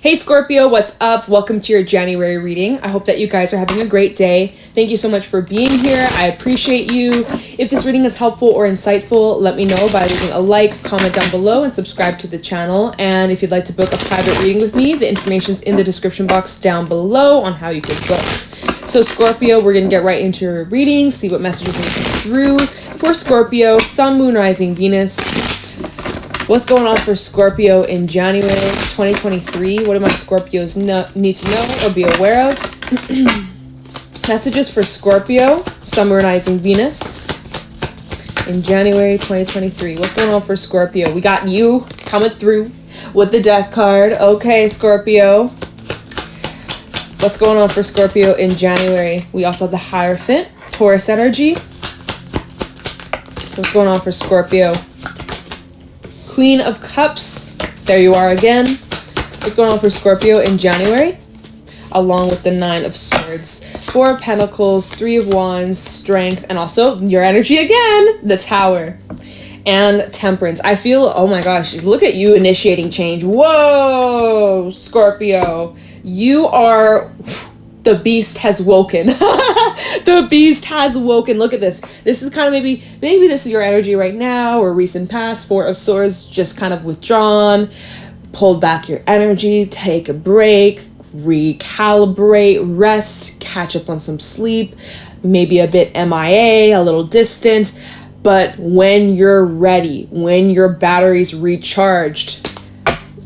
Hey Scorpio, what's up? Welcome to your January reading. I hope that you guys are having a great day. Thank you so much for being here. I appreciate you. If this reading is helpful or insightful, let me know by leaving a like, comment down below, and subscribe to the channel. And if you'd like to book a private reading with me, the information's in the description box down below on how you can book. So Scorpio, we're going to get right into your reading, see what messages are coming through. For Scorpio, Sun, Moon, Rising, Venus. What's going on for Scorpio in January 2023? What do my Scorpios need to know or be aware of? Messages for Scorpio, Sun, Moon, Rising, Venus in January 2023. What's going on for Scorpio? We got you coming through with the Death card. Okay, Scorpio. What's going on for Scorpio in January? We also have the Hierophant, Taurus energy. What's going on for Scorpio? Queen of Cups. There you are again. What's going on for Scorpio in January? Along with the Nine of Swords, Four of Pentacles, Three of Wands, Strength, and also your energy again, the Tower, and Temperance. I feel, oh my gosh, look at you initiating change. Whoa, Scorpio. You are... The beast has woken. The beast has woken. Look at this. This is kind of maybe this is your energy right now or recent past. Four of Swords, just kind of withdrawn, pulled back your energy, take a break, recalibrate, rest, catch up on some sleep, maybe a bit MIA, a little distant. But when you're ready, when your battery's recharged,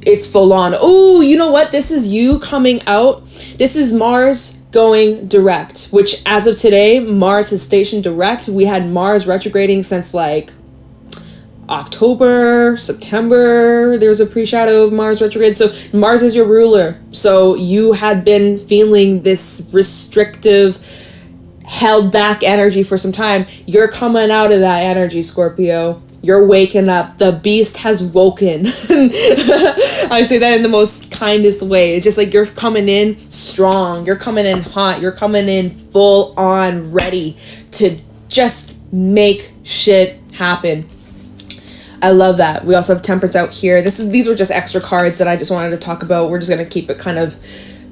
it's full on. Oh, you know what? This is you coming out. This is Mars going direct, which as of today, Mars has stationed direct. We had Mars retrograding since like October, September. There was a pre-shadow of Mars retrograde. So Mars is your ruler. So you had been feeling this restrictive, held back energy for some time. You're coming out of that energy, Scorpio. You're waking up. The beast has woken. I say that in the most kindest way. It's just like you're coming in strong. You're coming in hot. You're coming in full on ready to just make shit happen. I love that. We also have Temperance out here. These were just extra cards that I just wanted to talk about. We're just going to keep it kind of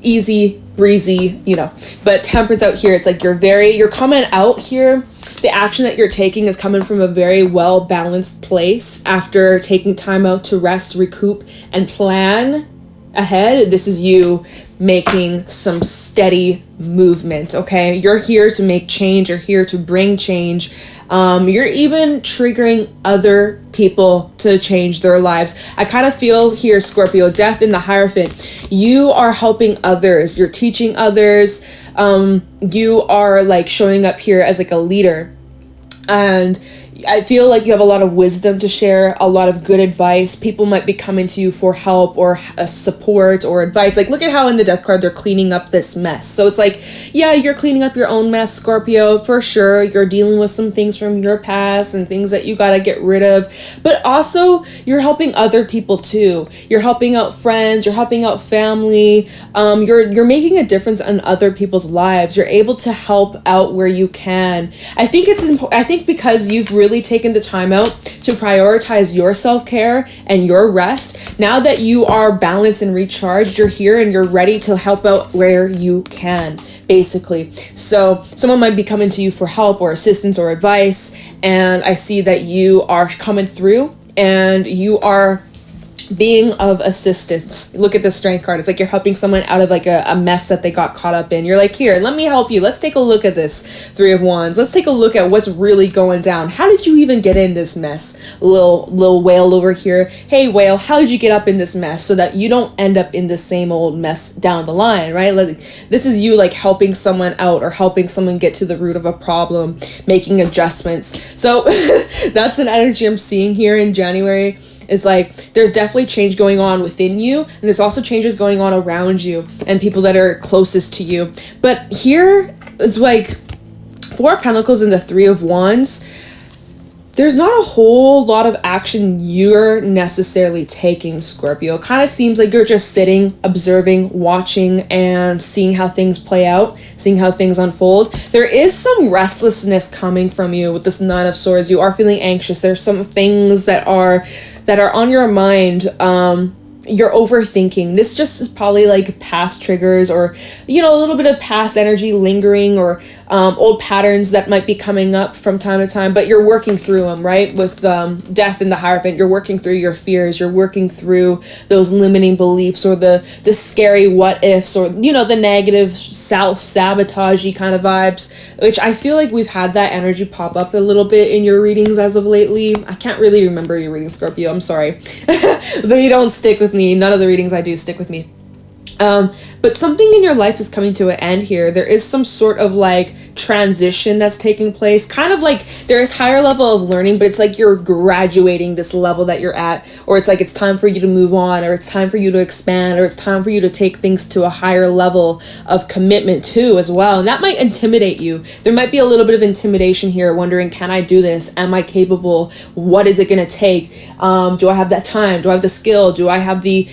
easy, breezy, you know. But Temperance out here, it's like you're coming out here. The action that you're taking is coming from a very well-balanced place after taking time out to rest, recoup, and plan ahead. This is you making some steady movement, okay? You're here to make change. You're here to bring change. You're even triggering other people to change their lives. I kind of feel here, Scorpio, Death in the Hierophant. You are helping others. You're teaching others. You are like showing up here as like a leader. And I feel like you have a lot of wisdom to share, a lot of good advice. People might be coming to you for help or support or advice. Like, look at how in the Death card, they're cleaning up this mess. So it's like, yeah, you're cleaning up your own mess, Scorpio, for sure. You're dealing with some things from your past and things that you got to get rid of. But also, you're helping other people too. You're helping out friends. You're helping out family. You're making a difference in other people's lives. You're able to help out where you can. I think it's important. I think because you've really taken the time out to prioritize your self-care and your rest. Now that you are balanced and recharged, you're here and you're ready to help out where you can, basically. So someone might be coming to you for help or assistance or advice, and I see that you are coming through and you are being of assistance. Look at the Strength card. It's like you're helping someone out of like a mess that they got caught up in. You're like, here, let me help you. Let's take a look at this Three of Wands. Let's take a look at what's really going down. How did you even get in this mess? Little whale over here. Hey whale, how did you get up in this mess so that you don't end up in the same old mess down the line, right? Like, this is you like helping someone out or helping someone get to the root of a problem, making adjustments. So that's an energy I'm seeing here in January. Is like there's definitely change going on within you, and there's also changes going on around you and people that are closest to you. But here is like Four of Pentacles and the Three of Wands. There's not a whole lot of action you're necessarily taking, Scorpio. It kind of seems like you're just sitting, observing, watching, and seeing how things play out, seeing how things unfold. There is some restlessness coming from you with this Nine of Swords. You are feeling anxious. There's some things that are on your mind you're overthinking. This just is probably like past triggers, or a little bit of past energy lingering, or old patterns that might be coming up from time to time, but you're working through them, right? With Death in the Hierophant, you're working through your fears, you're working through those limiting beliefs, or the scary what ifs, or the negative self-sabotagey kind of vibes, which I feel like we've had that energy pop up a little bit in your readings as of lately. I can't really remember your reading, Scorpio, I'm sorry. They don't stick with me. None of the readings I do stick with me. But something in your life is coming to an end here. There is some sort of like transition that's taking place. Kind of like there is higher level of learning, but it's like you're graduating this level that you're at, or it's like it's time for you to move on, or it's time for you to expand, or it's time for you to take things to a higher level of commitment too as well. And that might intimidate you. There might be a little bit of intimidation here, wondering, can I do this? Am I capable? What is it going to take? Do I have that time? Do I have the skill? Do I have the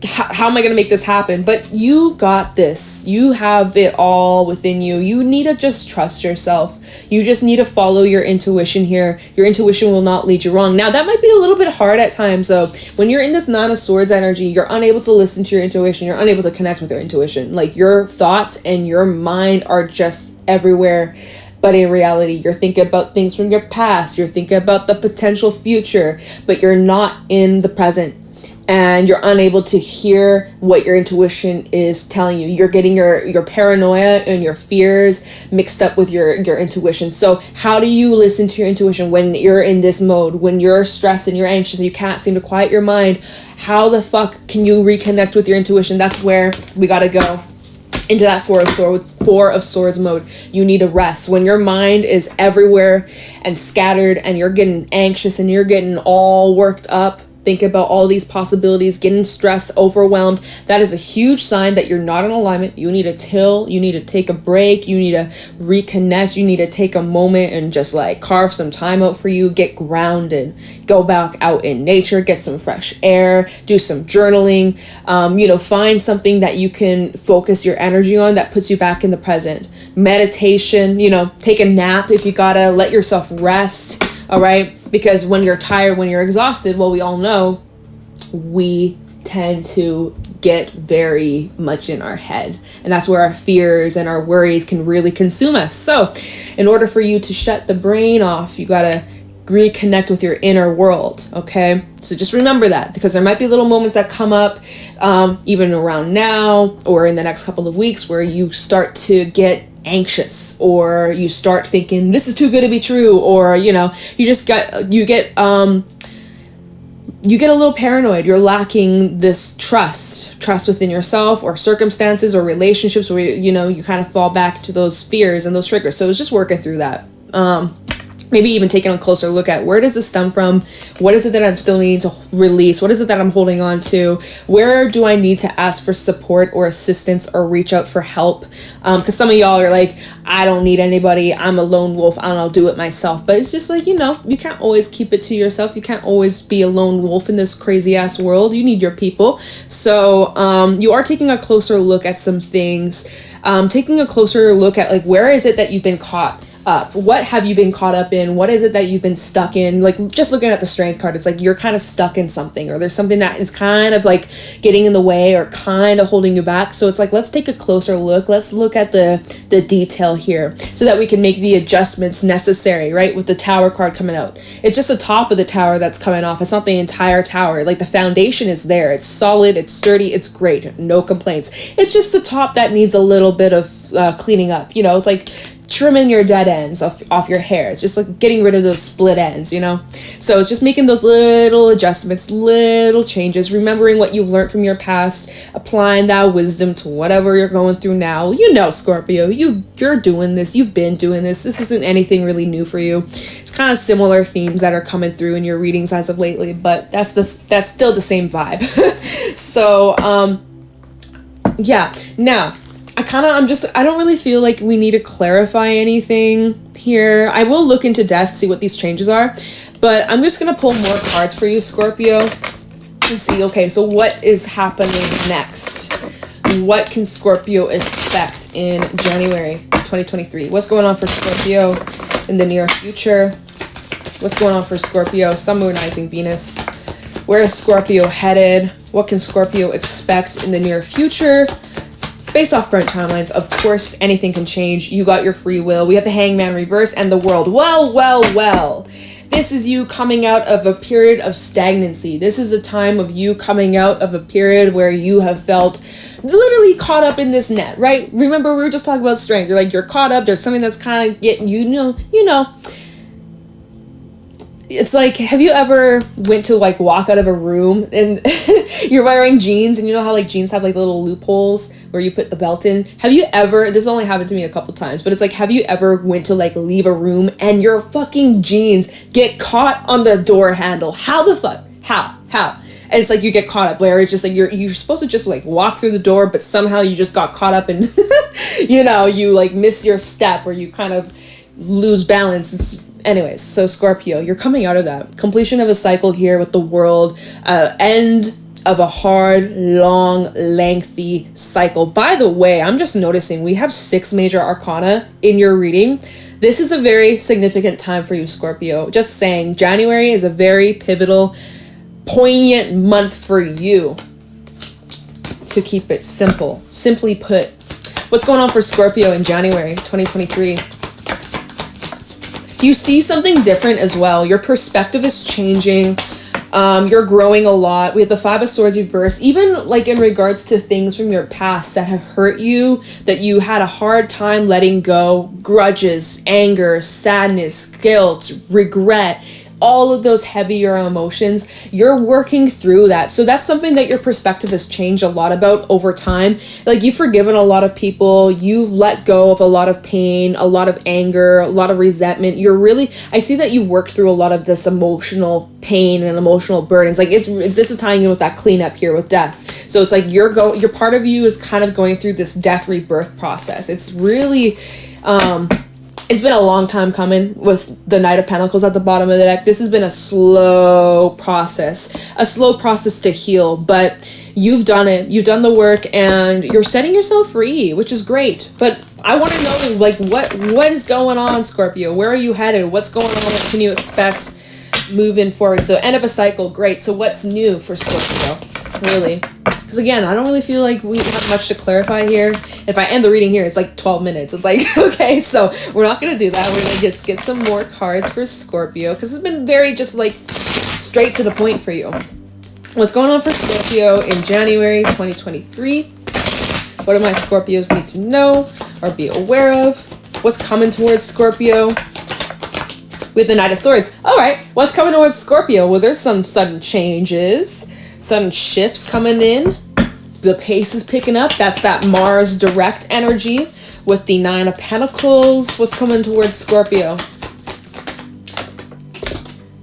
how am I going to make this happen? But you got this. You have it all within you. You need to just trust yourself. You just need to follow your intuition here. Your intuition will not lead you wrong. Now, that might be a little bit hard at times, though. When you're in this Nine of Swords energy, you're unable to listen to your intuition. You're unable to connect with your intuition. Like, your thoughts and your mind are just everywhere. But in reality, you're thinking about things from your past. You're thinking about the potential future, but you're not in the present. And you're unable to hear what your intuition is telling you. You're getting your paranoia and your fears mixed up with your intuition. So how do you listen to your intuition when you're in this mode? When you're stressed and you're anxious and you can't seem to quiet your mind, how the fuck can you reconnect with your intuition? That's where we gotta go. Into that Four of Swords mode. You need a rest. When your mind is everywhere and scattered and you're getting anxious and you're getting all worked up, think about all these possibilities, getting stressed, overwhelmed, that is a huge sign that you're not in alignment. You need to chill. You need to take a break. You need to reconnect. You need to take a moment and just like carve some time out for you. Get grounded. Go back out in nature. Get some fresh air. Do some journaling. Find something that you can focus your energy on that puts you back in the present. Meditation, take a nap if you gotta. Let yourself rest. All right, because when you're tired, when you're exhausted, well, we all know we tend to get very much in our head, and that's where our fears and our worries can really consume us. So in order for you to shut the brain off, you gotta reconnect with your inner world. Okay, so just remember that, because there might be little moments that come up even around now or in the next couple of weeks where you start to get anxious, or you start thinking this is too good to be true, or you get a little paranoid. You're lacking this trust within yourself or circumstances or relationships where you kind of fall back to those fears and those triggers. So it's just working through that. Maybe even taking a closer look at, where does this stem from? What is it that I'm still needing to release? What is it that I'm holding on to? Where do I need to ask for support or assistance or reach out for help? Because some of y'all are like, I don't need anybody. I'm a lone wolf. I'll do it myself. But it's just like, you can't always keep it to yourself. You can't always be a lone wolf in this crazy ass world. You need your people. So you are taking a closer look at some things. Taking a closer look at, like, where is it that you've been caught up? What have you been caught up in? What is it that you've been stuck in? Like, just looking at the Strength card, it's like you're kind of stuck in something, or there's something that is kind of like getting in the way or kind of holding you back. So it's like, let's take a closer look. Let's look at the detail here so that we can make the adjustments necessary, right? With the Tower card coming out, it's just the top of the tower that's coming off. It's not the entire tower. Like, the foundation is there. It's solid. It's sturdy. It's great. No complaints. It's just the top that needs a little bit of cleaning up. It's like trimming your dead ends off your hair. It's just like getting rid of those split ends, So it's just making those little adjustments, little changes, remembering what you've learned from your past, applying that wisdom to whatever you're going through now. Scorpio, you're doing this. You've been doing this. This isn't anything really new for you. It's kind of similar themes that are coming through in your readings as of lately, but that's still the same vibe. So, yeah. Now, I don't really feel like we need to clarify anything here. I will look into death, see what these changes are, but I'm just going to pull more cards for you, Scorpio, and see, okay, so what is happening next? What can Scorpio expect in January 2023? What's going on for Scorpio in the near future? What's going on for Scorpio, Sun, Moon, Rising, Venus? Where is Scorpio headed? What can Scorpio expect in the near future? Based off current timelines, of course, anything can change. You got your free will. We have the Hangman reverse and the World. Well. This is you coming out of a period of stagnancy. This is a time of you coming out of a period where you have felt literally caught up in this net, right? Remember, we were just talking about strength. You're caught up. There's something that's kind of getting, you know. It's like, have you ever went to like walk out of a room and you're wearing jeans, and you know how like jeans have like little loopholes where you put the belt in? Have you ever, this only happened to me a couple times, but it's like, have you ever went to like leave a room and your fucking jeans get caught on the door handle? How the fuck? How? And it's like you get caught up where it's just like you're supposed to just like walk through the door, but somehow you just got caught up and you like miss your step, or you kind of lose balance. Anyways, so Scorpio, you're coming out of that. Completion of a cycle here with the World. End of a hard, long, lengthy cycle. By the way, I'm just noticing we have 6 major arcana in your reading. This is a very significant time for you, Scorpio. Just saying, January is a very pivotal, poignant month for you. To keep it simple. Simply put, what's going on for Scorpio in January 2023? You see something different as well. Your perspective is changing. You're growing a lot. We have the 5 of Swords reverse. Even like in regards to things from your past that have hurt you, that you had a hard time letting go, grudges, anger, sadness, guilt, regret, all of those heavier emotions, you're working through that. So that's something that your perspective has changed a lot about over time. Like, you've forgiven a lot of people, you've let go of a lot of pain, a lot of anger, a lot of resentment. I see that you've worked through a lot of this emotional pain and emotional burdens. Like, this is tying in with that cleanup here with death. So it's like your part of you is kind of going through this death rebirth process. It's really it's been a long time coming with the Knight of Pentacles at the bottom of the deck. This has been a slow process to heal, but you've done it. You've done the work, and you're setting yourself free, which is great. But I want to know, like, what is going on, Scorpio? Where are you headed? What's going on? What can you expect moving forward? So end of a cycle, great. So what's new for Scorpio, really? Because again, I don't really feel like we have much to clarify here. If I end the reading here, it's like 12 minutes. It's like, okay, so we're not going to do that. We're going to just get some more cards for Scorpio, because it's been very just like straight to the point for you. What's going on for Scorpio in January 2023? What do my Scorpios need to know or be aware of? What's coming towards Scorpio? With the Knight of Swords. All right, what's coming towards Scorpio? Well, there's some sudden changes. Sudden shifts coming in. The pace is picking up. That's that Mars direct energy with the 9 of Pentacles. What's coming towards Scorpio?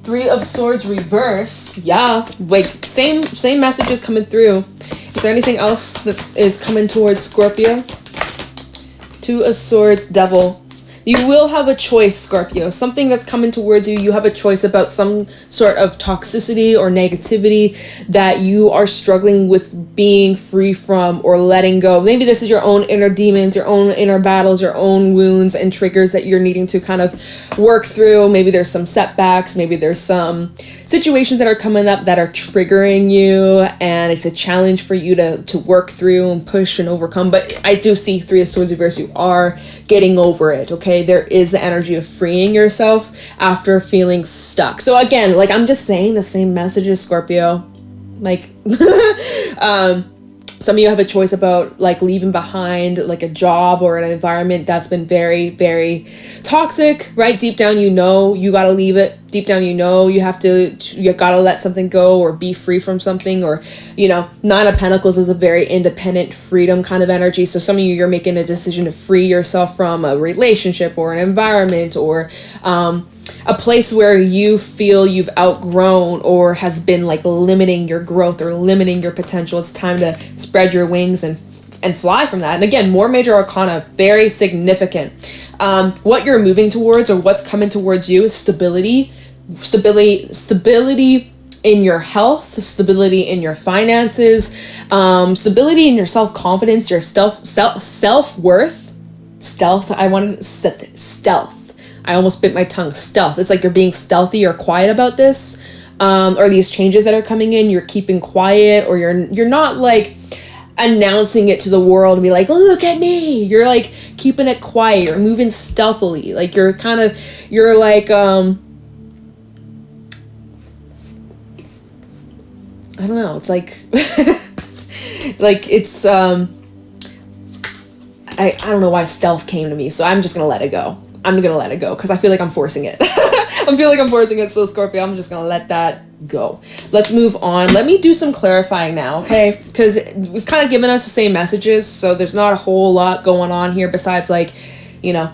3 of Swords reversed. Yeah, like same messages coming through. Is there anything else that is coming towards Scorpio? 2 of Swords, Devil. You will have a choice, Scorpio. Something that's coming towards you, you have a choice about some sort of toxicity or negativity that you are struggling with being free from or letting go. Maybe this is your own inner demons, your own inner battles, your own wounds and triggers that you're needing to kind of work through. Maybe there's some setbacks. Maybe there's some situations that are coming up that are triggering you, and it's a challenge for you to work through and push and overcome. But I do see 3 of Swords reverse. You are getting over it, okay? There is the energy of freeing yourself after feeling stuck. So again, like, I'm just saying the same messages, Scorpio. Like, some of you have a choice about like leaving behind like a job or an environment that's been very, very toxic, right? Deep down, you know, you gotta leave it. Deep down, you know, you gotta let something go or be free from something, or, you know, 9 of Pentacles is a very independent freedom kind of energy. So some of you're making a decision to free yourself from a relationship or an environment or, a place where you feel you've outgrown or has been like limiting your growth or limiting your potential. It's time to spread your wings and fly from that. And again, more major arcana, very significant. What you're moving towards or what's coming towards you is stability in your health, stability in your finances, stability in your self-confidence, your self-worth, stealth. I almost bit my tongue. Stealth. It's like you're being stealthy or quiet about this. or these changes that are coming in, you're keeping quiet, or you're not like announcing it to the world and be like, look at me. You're like keeping it quiet. You're moving stealthily. Like you're like I don't know. It's like like it's I don't know why stealth came to me, so I'm just gonna let it go. I'm gonna let it go because I feel like I'm forcing it. I feel like I'm forcing it. So Scorpio, I'm just gonna let that go. Let's move on. Let me do some clarifying now, okay? Because it was kind of giving us the same messages, so there's not a whole lot going on here besides like, you know,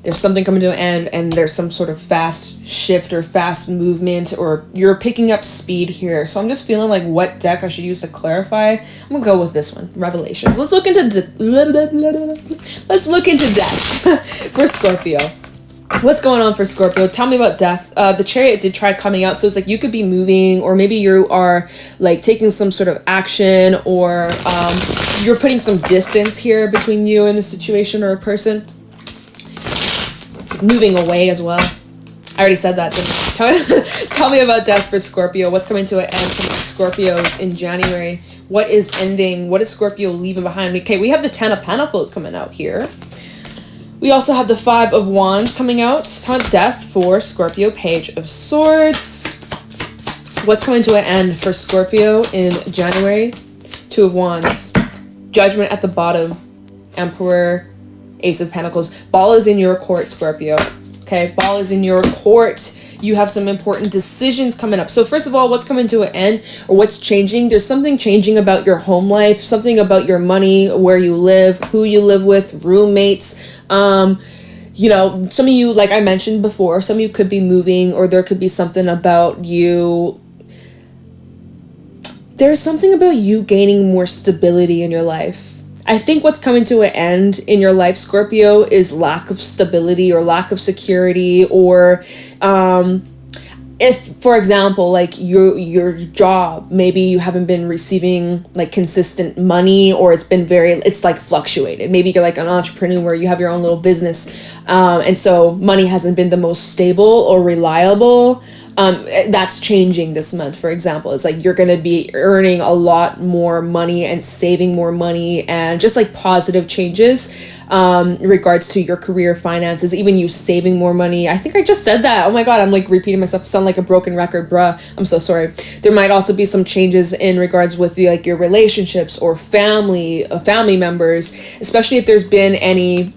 there's something coming to an end and there's some sort of fast shift or fast movement, or you're picking up speed here. So I'm just feeling like what deck I should use to clarify. I'm gonna go with this one, Revelations. Let's look into death for Scorpio. What's going on for Scorpio? Tell me about death. The Chariot did try coming out, so it's like you could be moving, or maybe you are like taking some sort of action, or you're putting some distance here between you and a situation or a person. Moving away as well. I already said that. Tell me about death for Scorpio. What's coming to an end for Scorpios in January? What is ending? What is Scorpio leaving behind? Okay, we have the 10 of Pentacles coming out here. We also have the 5 of Wands coming out. Death for Scorpio. Page of Swords. What's coming to an end for Scorpio in January? 2 of Wands. Judgment at the bottom. Emperor. Ace of Pentacles. Ball is in your court, Scorpio. Okay, ball is in your court. You have some important decisions coming up. So first of all, what's coming to an end, or what's changing? There's something changing about your home life, something about your money, where you live, who you live with, roommates. You know, some of you, like I mentioned before, some of you could be moving, or there could be something about you. There's something about you gaining more stability in your life. I think what's coming to an end in your life, Scorpio, is lack of stability or lack of security, or if, for example, like your job, maybe you haven't been receiving like consistent money, or it's like fluctuated. Maybe you're like an entrepreneur, you have your own little business, and so money hasn't been the most stable or reliable. That's changing this month, for example. It's like you're going to be earning a lot more money and saving more money, and just like positive changes in regards to your career, finances, even you saving more money. I think I just said that. Oh my God, I'm like repeating myself, sound like a broken record, bruh. I'm so sorry. There might also be some changes in regards with like your relationships or family members, especially if there's been any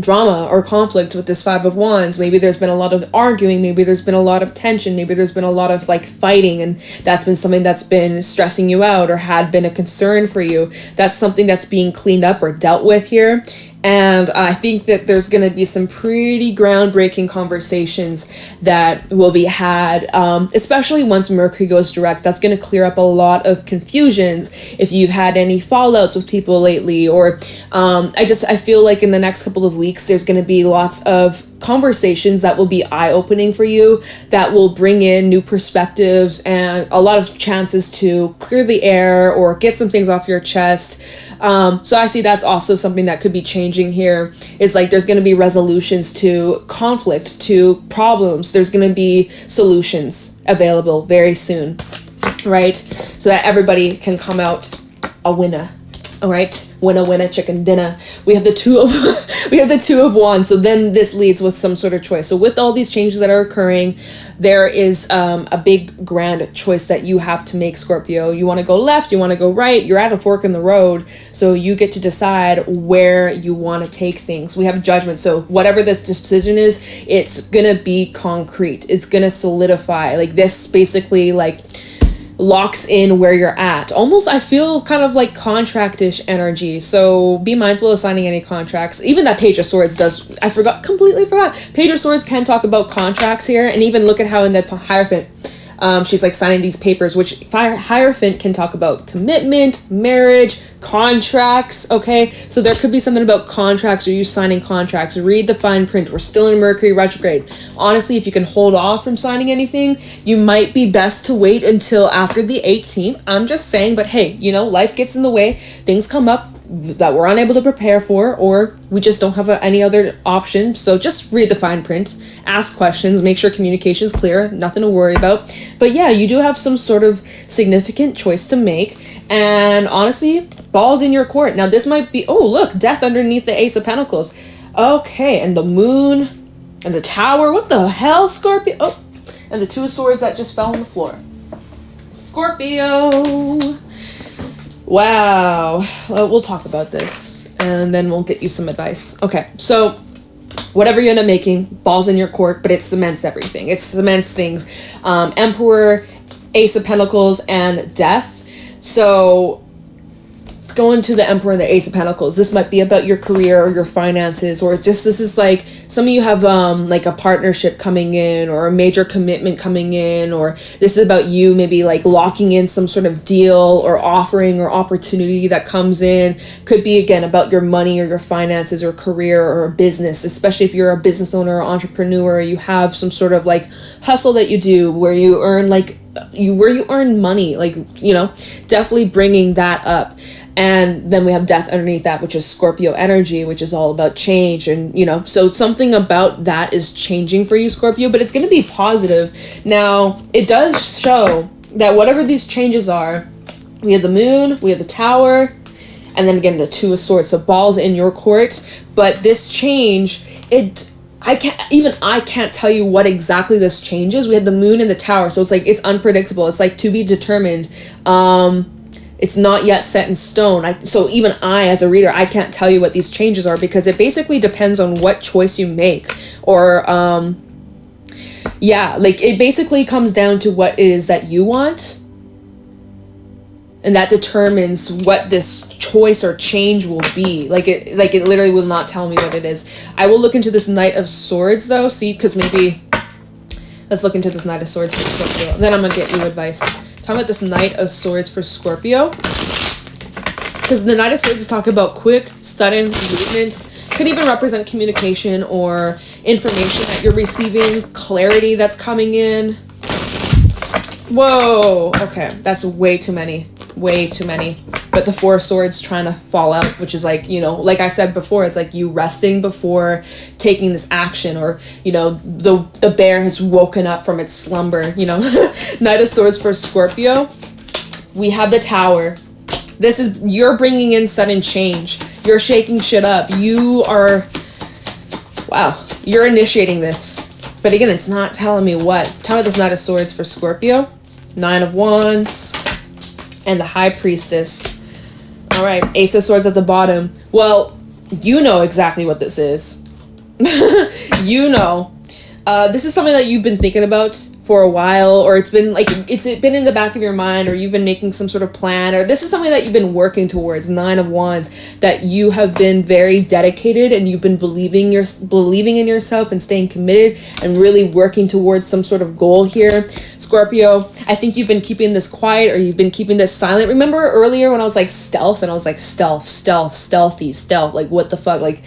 drama or conflict with this 5 of Wands. Maybe there's been a lot of arguing, maybe there's been a lot of tension, maybe there's been a lot of like fighting, and that's been something that's been stressing you out or had been a concern for you. That's something that's being cleaned up or dealt with here. And I think that there's going to be some pretty groundbreaking conversations that will be had, especially once Mercury goes direct. That's going to clear up a lot of confusions if you've had any fallouts with people lately, or I feel like in the next couple of weeks there's going to be lots of conversations that will be eye-opening for you, that will bring in new perspectives and a lot of chances to clear the air or get some things off your chest. So I see that's also something that could be changing here, is like there's going to be resolutions to conflict, to problems. There's going to be solutions available very soon, right? So that everybody can come out a winner. All right, winner, chicken dinner. We have the 2 of Wands. So then this leads with some sort of choice. So with all these changes that are occurring, there is a big grand choice that you have to make, Scorpio. You want to go left, you want to go right. You're at a fork in the road, so you get to decide where you want to take things. We have Judgment. So whatever this decision is, it's gonna be concrete. It's gonna solidify. Like this, basically, like locks in where you're at. Almost, I feel kind of like contract-ish energy. So be mindful of signing any contracts. Even that Page of Swords does. Completely forgot. Page of Swords can talk about contracts here, and even look at how in the Hierophant, she's like signing these papers, which Hierophant can talk about commitment, marriage, contracts. Okay, so there could be something about contracts, or you signing contracts. Read the fine print. We're still in Mercury retrograde. Honestly, if you can hold off from signing anything, you might be best to wait until after the 18th. I'm just saying, but hey, you know, life gets in the way, things come up. that we're unable to prepare for, or we just don't have any other option. So just read the fine print, ask questions, make sure communication is clear, nothing to worry about. But yeah, you do have some sort of significant choice to make, and honestly, balls in your court. Now this might be, oh look, death underneath the Ace of Pentacles. Okay, and the moon and the tower. What the hell, Scorpio? Oh, and the Two of Swords that just fell on the floor. Scorpio. Wow. Well, we'll talk about this and then we'll get you some advice. Okay, so whatever you end up making, balls in your court, but it cements everything. It cements things. Emperor, Ace of Pentacles, and Death. So going to the Emperor and the Ace of Pentacles, this might be about your career or your finances, or just this is like some of you have like a partnership coming in or a major commitment coming in, or this is about you maybe like locking in some sort of deal or offering or opportunity that comes in. Could be again about your money or your finances or career or a business, especially if you're a business owner or entrepreneur. You have some sort of like hustle that you do where you earn like where you earn money, like, you know, definitely bringing that up. And then we have Death underneath that, which is Scorpio energy, which is all about change. And, you know, so something about that is changing for you, Scorpio, but it's going to be positive. Now, it does show that whatever these changes are, we have the moon, we have the tower, and then again, the Two of Swords. So balls in your court. But this change, I can't tell you what exactly this changes. We have the moon and the tower. So it's like, it's unpredictable. It's like to be determined. It's not yet set in stone. So even I, as a reader, I can't tell you what these changes are because it basically depends on what choice you make. Or, yeah, like it basically comes down to what it is that you want. And that determines what this choice or change will be. Like it literally will not tell me what it is. I will look into this Knight of Swords though. See, because maybe, let's look into this Knight of Swords for Scorpio. Then I'm going to get you advice. Talking about this Knight of Swords for Scorpio, because the Knight of Swords is talking about quick, sudden movement. Could even represent communication or information that you're receiving, clarity that's coming in. Whoa, okay, that's way too many. But the Four of Swords trying to fall out, which is like, you know, like I said before, it's like you resting before taking this action, or, you know, the bear has woken up from its slumber, you know. Knight of Swords for Scorpio. We have the Tower. This is, you're bringing in sudden change. You're shaking shit up. You are, wow, you're initiating this. But again, it's not telling me what. Tell me this Knight of Swords for Scorpio. Nine of Wands. And the High Priestess. All right, Ace of Swords at the bottom. Well, you know exactly what this is. You know. This is something that you've been thinking about for a while, or it's been in the back of your mind, or you've been making some sort of plan, or this is something that you've been working towards. Nine of Wands, that you have been very dedicated and you've been believing in yourself and staying committed and really working towards some sort of goal here. Scorpio, I think you've been keeping this quiet, or you've been keeping this silent. Remember earlier when I was like stealth, and I was like stealthy, like what the fuck, like,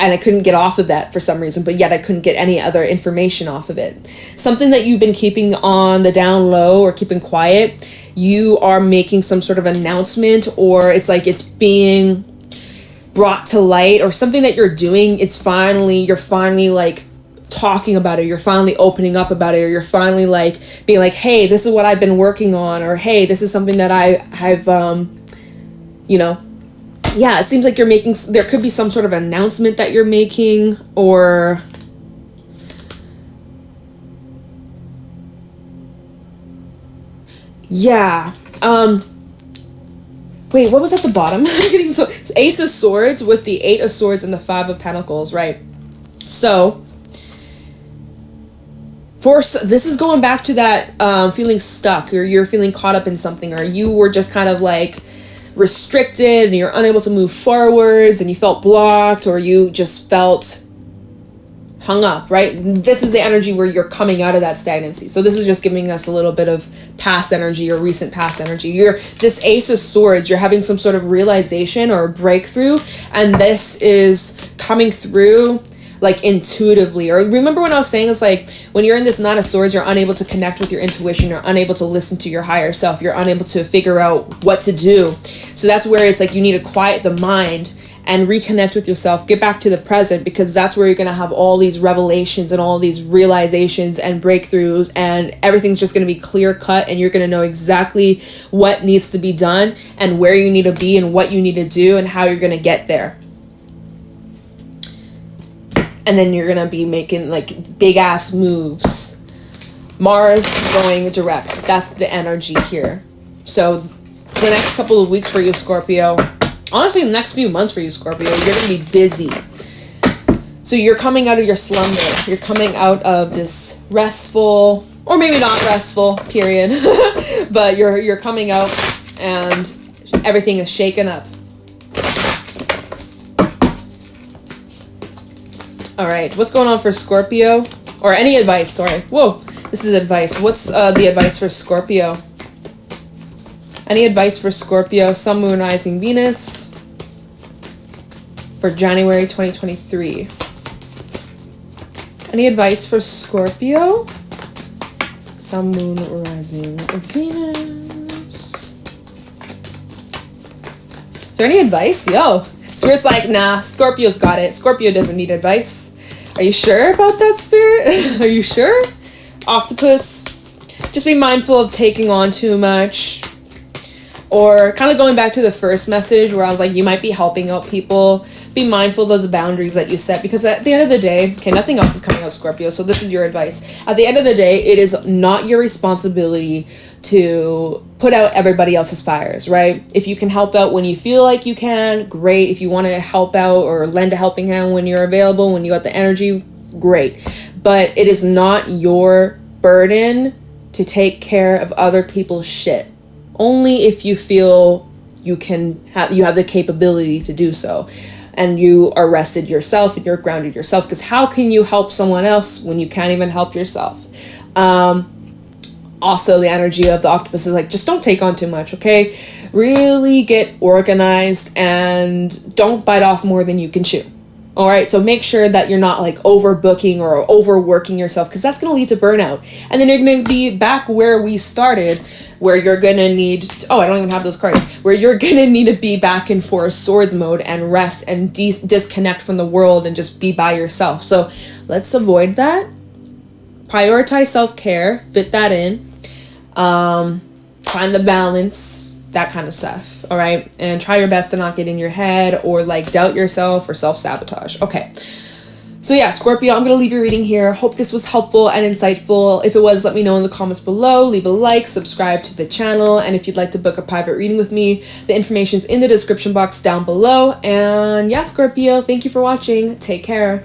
and I couldn't get off of that for some reason, but yet I couldn't get any other information off of it. Something that you've been keeping on the down low or keeping quiet, you are making some sort of announcement, or it's like it's being brought to light, or something that you're doing, you're finally like talking about it, you're finally opening up about it, or you're finally like being like, hey, this is what I've been working on, or hey, this is something that I've you know, yeah, it seems like there could be some sort of announcement that you're making, or yeah. Wait, what was at the bottom? I'm getting so Ace of Swords with the Eight of Swords and the Five of Pentacles, right? So this is going back to that feeling stuck, or you're feeling caught up in something, or you were just kind of like restricted and you're unable to move forwards and you felt blocked, or you just felt hung up, right? This is the energy where you're coming out of that stagnancy. So this is just giving us a little bit of past energy, or recent past energy. This Ace of Swords, you're having some sort of realization or breakthrough, and this is coming through like intuitively. Or remember when I was saying it's like when you're in this Nine of Swords, you're unable to connect with your intuition, you're unable to listen to your higher self, you're unable to figure out what to do. So that's where it's like you need to quiet the mind and reconnect with yourself, get back to the present, because that's where you're going to have all these revelations and all these realizations and breakthroughs, and everything's just going to be clear cut, and you're going to know exactly what needs to be done and where you need to be and what you need to do and how you're going to get there. And then you're going to be making like big ass moves. Mars going direct. That's the energy here. So the next couple of weeks for you, Scorpio, honestly, the next few months for you, Scorpio, you're going to be busy. So you're coming out of your slumber. You're coming out of this restful, or maybe not restful, period. But you're coming out and everything is shaken up. All right, what's going on for Scorpio? Or any advice, sorry. Whoa, this is advice. What's the advice for Scorpio? Any advice for Scorpio, Sun, Moon, Rising, Venus for January 2023? Any advice for Scorpio? Sun, Moon, Rising, Venus. Is there any advice? Yo, Spirit's like, nah, Scorpio's got it. Scorpio doesn't need advice. Are you sure about that, Spirit? Are you sure? Octopus, just be mindful of taking on too much. Or kind of going back to the first message where I was like, you might be helping out people. Be mindful of the boundaries that you set, because at the end of the day, okay, nothing else is coming out, Scorpio, so this is your advice. At the end of the day, it is not your responsibility to put out everybody else's fires, right? If you can help out when you feel like you can, great. If you want to help out or lend a helping hand when you're available, when you got the energy, great. But it is not your burden to take care of other people's shit. Only if you feel you have the capability to do so, and you are rested yourself and you're grounded yourself, because how can you help someone else when you can't even help yourself? Also, the energy of the octopus is like, just don't take on too much, okay? Really get organized and don't bite off more than you can chew. All right, so make sure that you're not like overbooking or overworking yourself, because that's going to lead to burnout. And then you're going to be back where we started, where you're going to need, I don't even have those cards, where you're going to need to be back in Four of Swords mode and rest and disconnect from the world and just be by yourself. So let's avoid that. Prioritize self-care, fit that in. Find the balance, that kind of stuff, all right? And try your best to not get in your head or like doubt yourself or self-sabotage. Okay, so yeah, Scorpio, I'm gonna leave your reading here. Hope this was helpful and insightful. If it was, let me know in the comments below. Leave a like, subscribe to the channel, and if you'd like to book a private reading with me, the information's in the description box down below. And yeah, Scorpio, thank you for watching. Take care.